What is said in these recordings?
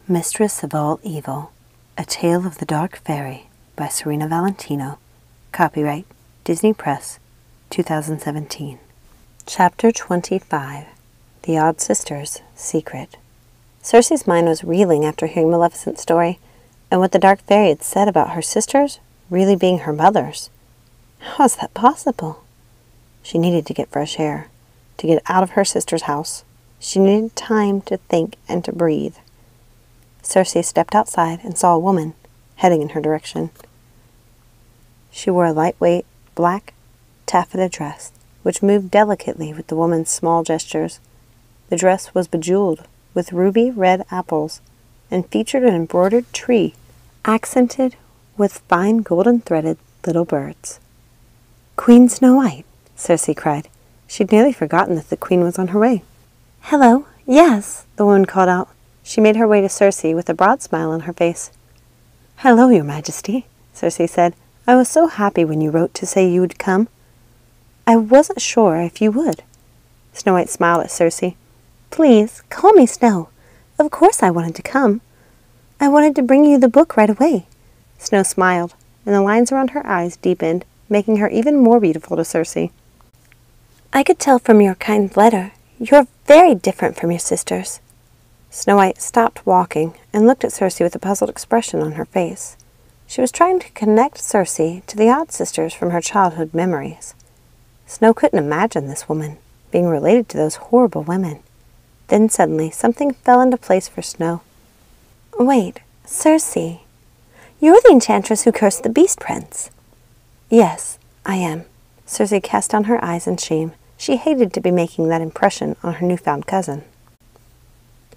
Mistress of All Evil, A Tale of the Dark Fairy by Serena Valentino. Copyright Disney Press, 2017. Chapter 25. The Odd Sisters' Secret. Cersei's mind was reeling after hearing Maleficent's story, and what the Dark Fairy had said about her sisters really being her mothers. How was that possible? She needed to get fresh air, to get out of her sister's house. She needed time to think and to breathe. Cersei stepped outside and saw a woman heading in her direction. She wore a lightweight, black taffeta dress, which moved delicately with the woman's small gestures. The dress was bejeweled with ruby red apples and featured an embroidered tree, accented with fine golden-threaded little birds. "Queen Snow White!" Cersei cried. She'd nearly forgotten that the queen was on her way. "Hello, yes," the woman called out. She made her way to Cersei with a broad smile on her face. "Hello, Your Majesty," Cersei said. "I was so happy when you wrote to say you would come. I wasn't sure if you would." Snow White smiled at Cersei. "Please, call me Snow. Of course I wanted to come. I wanted to bring you the book right away." Snow smiled, and the lines around her eyes deepened, making her even more beautiful to Cersei. "I could tell from your kind letter. You're very different from your sisters." Snow White stopped walking and looked at Cersei with a puzzled expression on her face. She was trying to connect Cersei to the Odd Sisters from her childhood memories. Snow couldn't imagine this woman being related to those horrible women. Then suddenly something fell into place for Snow. "Wait, Cersei, you're the enchantress who cursed the Beast Prince." "Yes, I am." Cersei cast down her eyes in shame. She hated to be making that impression on her newfound cousin.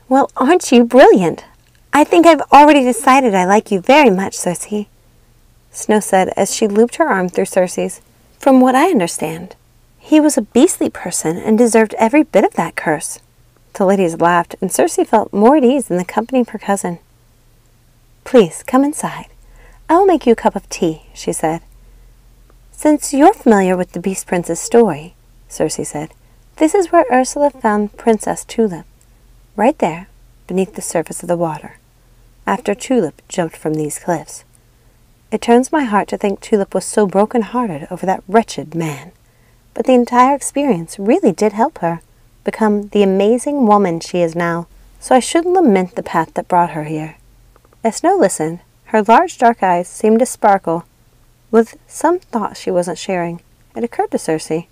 "Well, aren't you brilliant? I think I've already decided I like you very much, Cersei," Snow said as she looped her arm through Cersei's. "From what I understand, he was a beastly person and deserved every bit of that curse." The ladies laughed, and Cersei felt more at ease in the company of her cousin. "Please, come inside. I will make you a cup of tea," she said. "Since you're familiar with the Beast Prince's story," Cersei said, "this is where Ursula found Princess Tulip. Right there, beneath the surface of the water, after Tulip jumped from these cliffs. It turns my heart to think Tulip was so broken-hearted over that wretched man. But the entire experience really did help her become the amazing woman she is now, so I shouldn't lament the path that brought her here." As Snow listened, her large dark eyes seemed to sparkle with some thought she wasn't sharing. It occurred to Cersei.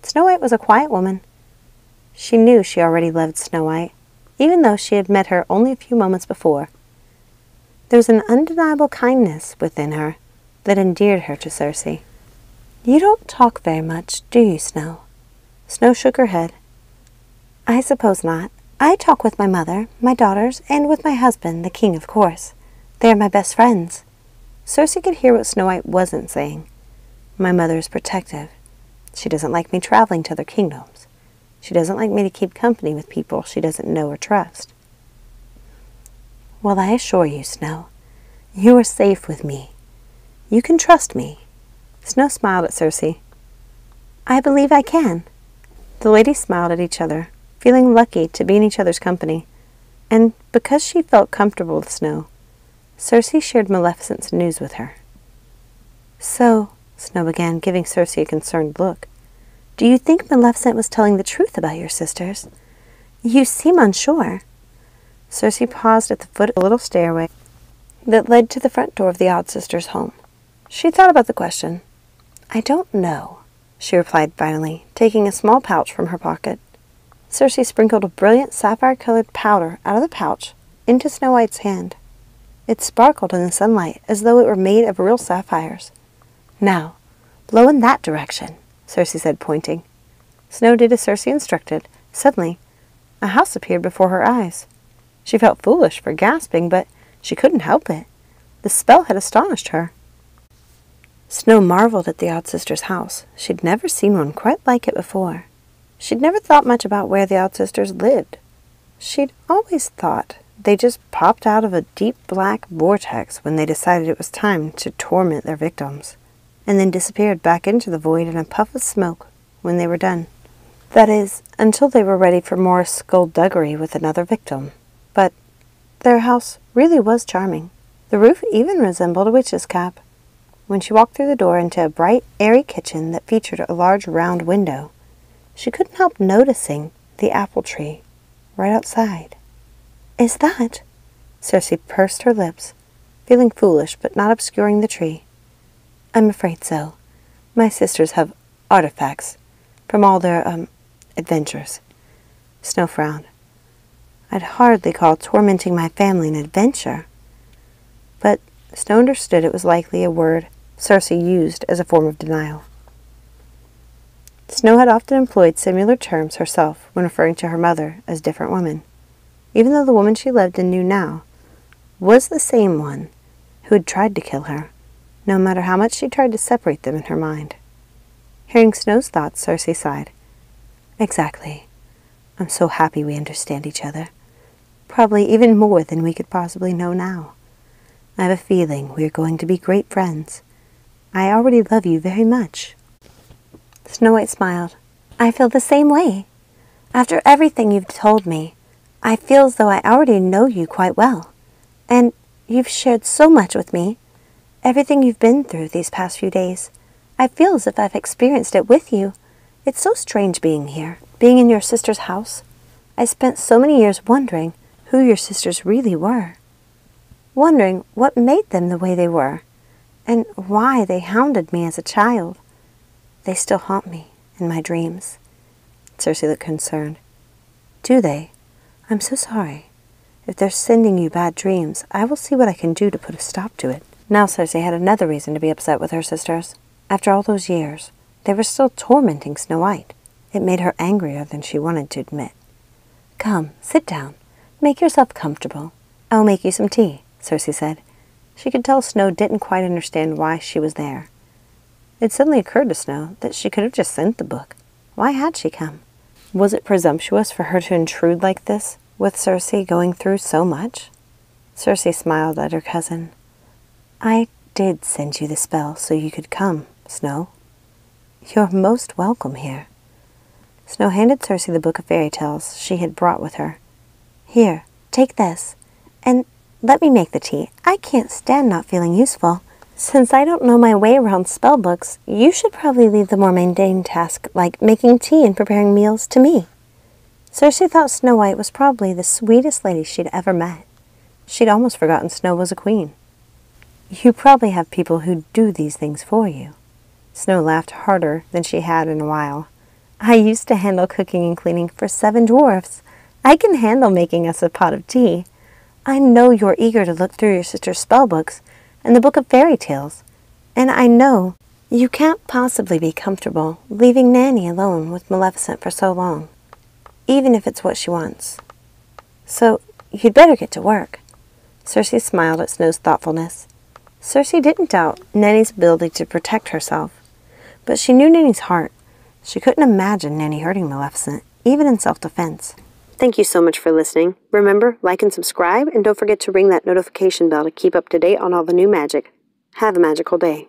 Snow White was a quiet woman. She knew she already loved Snow White, even though she had met her only a few moments before. There was an undeniable kindness within her that endeared her to Cersei. "You don't talk very much, do you, Snow?" Snow shook her head. "I suppose not. I talk with my mother, my daughters, and with my husband, the king, of course. They are my best friends." Cersei could hear what Snow White wasn't saying. "My mother is protective. She doesn't like me traveling to other kingdoms. She doesn't like me to keep company with people she doesn't know or trust." "Well, I assure you, Snow, you are safe with me. You can trust me." Snow smiled at Cersei. "I believe I can." The ladies smiled at each other, feeling lucky to be in each other's company, and because she felt comfortable with Snow, Cersei shared Maleficent's news with her. "So," Snow began, giving Cersei a concerned look, "do you think Maleficent was telling the truth about your sisters? You seem unsure." Cersei paused at the foot of a little stairway that led to the front door of the Odd Sisters' home. She thought about the question. "I don't know," she replied finally, taking a small pouch from her pocket. Cersei sprinkled a brilliant sapphire-colored powder out of the pouch into Snow White's hand. It sparkled in the sunlight as though it were made of real sapphires. "Now, blow in that direction," Cersei said, pointing. Snow did as Cersei instructed. Suddenly, a house appeared before her eyes. She felt foolish for gasping, but she couldn't help it. The spell had astonished her. Snow marveled at the Odd Sisters' house. She'd never seen one quite like it before. She'd never thought much about where the Odd Sisters lived. She'd always thought they just popped out of a deep black vortex when they decided it was time to torment their victims, and then disappeared back into the void in a puff of smoke when they were done. That is, until they were ready for more skullduggery with another victim. But Their house really was charming. The roof even resembled a witch's cap. When she walked through the door into a bright, airy kitchen that featured a large round window, she couldn't help noticing the apple tree right outside. "Is that?" Cersei pursed her lips, feeling foolish but not obscuring the tree. "I'm afraid so. My sisters have artifacts from all their, adventures." Snow frowned. "I'd hardly call tormenting my family an adventure." But Snow understood it was likely a word Cersei used as a form of denial. Snow had often employed similar terms herself when referring to her mother as different women, even though the woman she loved and knew now was the same one who had tried to kill her, no matter how much she tried to separate them in her mind. Hearing Snow's thoughts, Cersei sighed. "Exactly. I'm so happy we understand each other. Probably even more than we could possibly know now. I have a feeling we are going to be great friends. I already love you very much." Snow White smiled. "I feel the same way. After everything you've told me, I feel as though I already know you quite well. And you've shared so much with me. Everything you've been through these past few days, I feel as if I've experienced it with you. It's so strange being here, being in your sister's house. I spent so many years wondering who your sisters really were. Wondering what made them the way they were, and why they hounded me as a child. They still haunt me in my dreams." Cersei looked concerned. "Do they? I'm so sorry. If they're sending you bad dreams, I will see what I can do to put a stop to it." Now Cersei had another reason to be upset with her sisters. After all those years, they were still tormenting Snow White. It made her angrier than she wanted to admit. "Come, sit down. Make yourself comfortable. I'll make you some tea," Cersei said. She could tell Snow didn't quite understand why she was there. It suddenly occurred to Snow that she could have just sent the book. Why had she come? Was it presumptuous for her to intrude like this, with Cersei going through so much? Cersei smiled at her cousin. "I did send you the spell so you could come, Snow. You're most welcome here." Snow handed Cersei the book of fairy tales she had brought with her. "Here, take this, and let me make the tea. I can't stand not feeling useful. Since I don't know my way around spell books, you should probably leave the more mundane task like making tea and preparing meals to me." Cersei thought Snow White was probably the sweetest lady she'd ever met. She'd almost forgotten Snow was a queen. "You probably have people who do these things for you." Snow laughed harder than she had in a while. "I used to handle cooking and cleaning for 7 dwarfs. I can handle making us a pot of tea. I know you're eager to look through your sister's spell books and the book of fairy tales, and I know you can't possibly be comfortable leaving Nanny alone with Maleficent for so long, even if it's what she wants. So you'd better get to work." Cersei smiled at Snow's thoughtfulness. Cersei didn't doubt Nanny's ability to protect herself, but she knew Nanny's heart. She couldn't imagine Nanny hurting Maleficent, even in self-defense. Thank you so much for listening. Remember, like and subscribe, and don't forget to ring that notification bell to keep up to date on all the new magic. Have a magical day.